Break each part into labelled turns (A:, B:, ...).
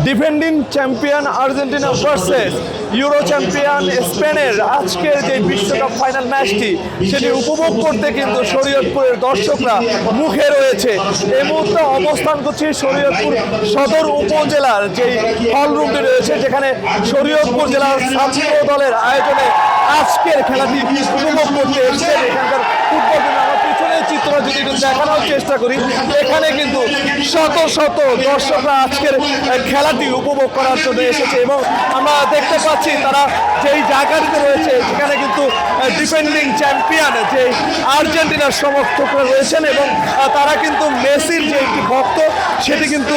A: Defending champion Argentina versus euro champion স্পেনের আজকের যে বিশ্বকাপ ফাইনাল ম্যাচটি সেটি উপভোগ করতে কিন্তু শরীয়তপুরের দর্শকরা মুখে রয়েছে। এই মুহূর্তে অবস্থান করছি শরীয়তপুর সদর উপজেলার যেই হল রুমটি রয়েছে, যেখানে শরীয়তপুর জেলার ছাত্র দলের আয়োজনে আজকের খেলাটি উপভোগ করতে এসেছেন এখানকার ফুটবল। পিছনের চিত্র যদি দেখানোর চেষ্টা করি, এখানে কিন্তু শত শত দর্শকরা আজকের খেলাটি উপভোগ করার জন্য এসেছে এবং আমরা দেখতে পাচ্ছি তারা যেই জায়গাটিতে রয়েছে সেখানে কিন্তু ডিফেন্ডিং চ্যাম্পিয়ন যে আর্জেন্টিনার সমর্থকরা রয়েছেন এবং তারা কিন্তু মেসির যে একটি ভক্ত সেটি কিন্তু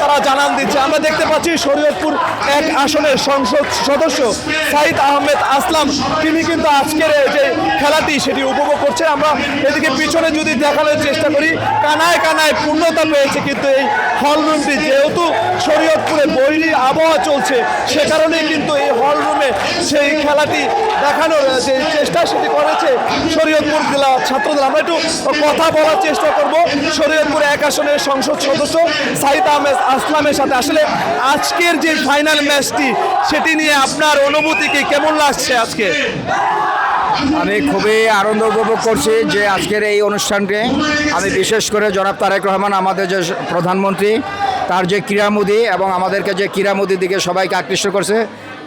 A: তারা জানান দিচ্ছে। আমরা দেখতে পাচ্ছি শরীয়তপুর 1 আসনের সংসদ সদস্য সাইদ আহমেদ আসলাম, তিনি কিন্তু আজকের যে খেলাটি সেটি উপভোগ করছেন। আমরা এদিকে পিছনে যদি দেখানোর চেষ্টা করি, কানায় কানায় পূর্ণতা পেয়েছে কিন্তু এই হল রুমটি, যেহেতু শরীয়তপুরে বৈরী আবহাওয়া চলছে সে কারণেই কিন্তু এই হল রুমে সেই খেলাটি দেখানোর যে চেষ্টা সেটি করেছে শরীয়তপুর জেলা ছাত্রদল। আমরা একটু কথা বলার চেষ্টা করব শরীয়তপুর 1 আসনের সংসদ সদস্য সাইদ আহমেদ আসলামের সাথে। আসলে আজকের যে ফাইনাল ম্যাচটি সেটি নিয়ে আপনার অনুভূতি কি, কেমন লাগছে আজকে?
B: আমি খুবই আনন্দ উপভোগ করছি যে আজকের এই অনুষ্ঠানকে আমি বিশেষ করে জনাব তারেক রহমান আমাদের যে প্রধানমন্ত্রী, তার যে ক্রীড়ামোদী এবং আমাদেরকে যে ক্রীড়ামোদীর দিকে সবাইকে আকৃষ্ট করছে,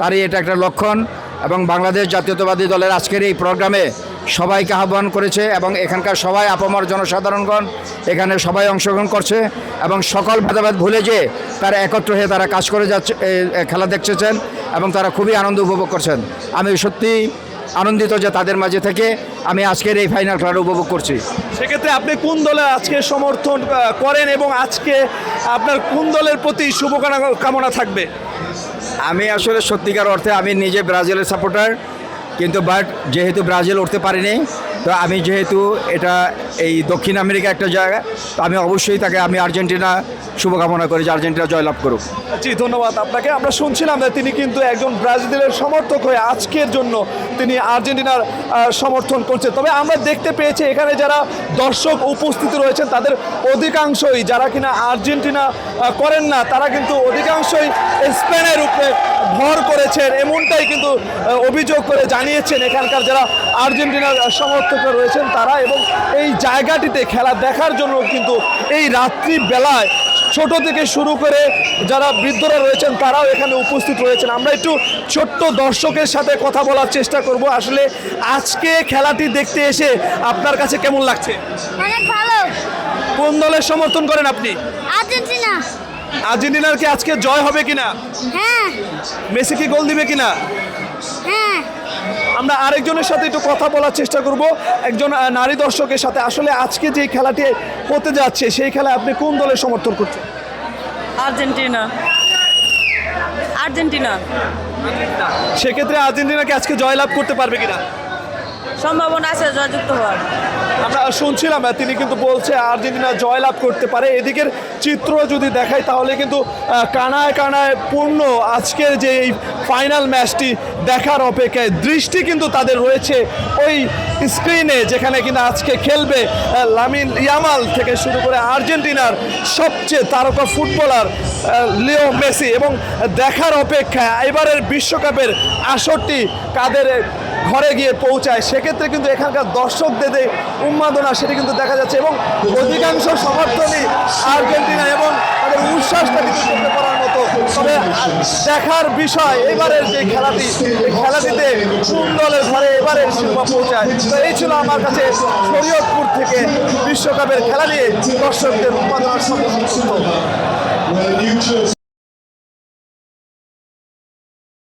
B: তারই এটা একটা লক্ষণ। এবং বাংলাদেশ জাতীয়তাবাদী দলের আজকের এই প্রোগ্রামে সবাইকে আহ্বান করেছে এবং এখানকার সবাই আপামর জনসাধারণগণ এখানে সবাই অংশগ্রহণ করছে এবং সকল ভেদাভেদ ভুলে যে তারা একত্র হয়ে তারা কাজ করে যাচ্ছে, খেলা দেখছেন এবং তারা খুবই আনন্দ উপভোগ করছেন। আমি সত্যি আনন্দিত যে তাদের মাঝে থেকে আমি আজকের এই ফাইনাল খেলাটা উপভোগ করছি।
A: সেক্ষেত্রে আপনি কোন দলে আজকে সমর্থন করেন এবং আজকে আপনার কোন দলের প্রতি শুভকামনা থাকবে?
B: আমি আসলে সত্যিকার অর্থে আমি নিজে ব্রাজিলের সাপোর্টার, কিন্তু যেহেতু ব্রাজিল উঠতে পারিনি, তো আমি যেহেতু এটা এই দক্ষিণ আমেরিকা একটা জায়গা, তো আমি অবশ্যই আমি আর্জেন্টিনা শুভকামনা করি যে আর্জেন্টিনা জয়লাভ করুক।
A: জি, ধন্যবাদ আপনাকে। আমরা শুনছিলাম যে তিনি কিন্তু একজন ব্রাজিলের সমর্থক হয়ে আজকের জন্য তিনি আর্জেন্টিনার সমর্থন করছে। তবে আমরা দেখতে পেয়েছি এখানে যারা দর্শক উপস্থিত রয়েছেন তাদের অধিকাংশই যারা কিনা আর্জেন্টিনা করেন না, তারা কিন্তু অধিকাংশই স্পেনের উপরে ভর করেছেন, এমনটাই কিন্তু অভিযোগ করে জানিয়েছেন এখানকার যারা আর্জেন্টিনার সমর্থকরা রয়েছেন তারা। এবং এই জায়গাটিতে খেলা দেখার জন্য কিন্তু এই রাত্রি বেলায় ছোট থেকে শুরু করে যারা বৃদ্ধরা রয়েছেন তারাও এখানে উপস্থিত রয়েছেন। আমরা একটু ছোট্ট দর্শকের সাথে কথা বলার চেষ্টা করব। আসলে আজকে খেলাটি দেখতে এসে আপনার কাছে কেমন লাগছে?
C: অনেক ভালো।
A: কোন দলের সমর্থন করেন আপনি?
C: আর্জেন্টিনা।
A: আর্জেন্টিনার কি আজকে জয় হবে কিনা?
C: হ্যাঁ।
A: মেসি কি গোল দিবে কিনা?
C: হ্যাঁ।
A: আমরা আরেকজনের সাথে একটু কথা বলার চেষ্টা করব, একজন নারী দর্শকের সাথে। আসলে আজকে যে খেলাটি হতে যাচ্ছে সেই খেলায় আপনি কোন দলের সমর্থন করছেন?
D: আর্জেন্টিনা। আর্জেন্টিনা।
A: সেক্ষেত্রে আর্জেন্টিনাকে আজকে জয়লাভ করতে পারবে কিনা?
D: সম্ভাবনা আছে জয়যুক্ত হওয়ার।
A: আমরা শুনছিলাম তিনি কিন্তু বলছে আর্জেন্টিনা জয়লাভ করতে পারে। এদিকের চিত্র যদি দেখাই তাহলে কিন্তু কানায় কানায় পূর্ণ আজকের যে এই ফাইনাল ম্যাচটি দেখার অপেক্ষায়। দৃষ্টি কিন্তু তাদের রয়েছে ওই স্ক্রিনে, যেখানে কিনা আজকে খেলবে লামিন ইয়ামাল থেকে শুরু করে আর্জেন্টিনার সবচেয়ে তারকা ফুটবলার লিও মেসি। এবং দেখার অপেক্ষায় এবারের বিশ্বকাপের আসরটি কাদের ঘরে গিয়ে পৌঁছায়। সেক্ষেত্রে কিন্তু এখানকার দর্শকদের যে উন্মাদনা সেটি কিন্তু দেখা যাচ্ছে এবং অধিকাংশ সমর্থনই আর্জেন্টিনা এবং তাদের উচ্ছ্বাসটা কিন্তু চোখে পড়ার মতো। তবে দেখার বিষয় এবারের যে খেলাটি, এই খেলাটিতে কোন দলের ঘরে এবারের শিরোপা পৌঁছায়। তো এই ছিল আমার কাছে শরীয়তপুর থেকে বিশ্বকাপের খেলা নিয়ে দর্শকদের উন্মাদনার সঙ্গে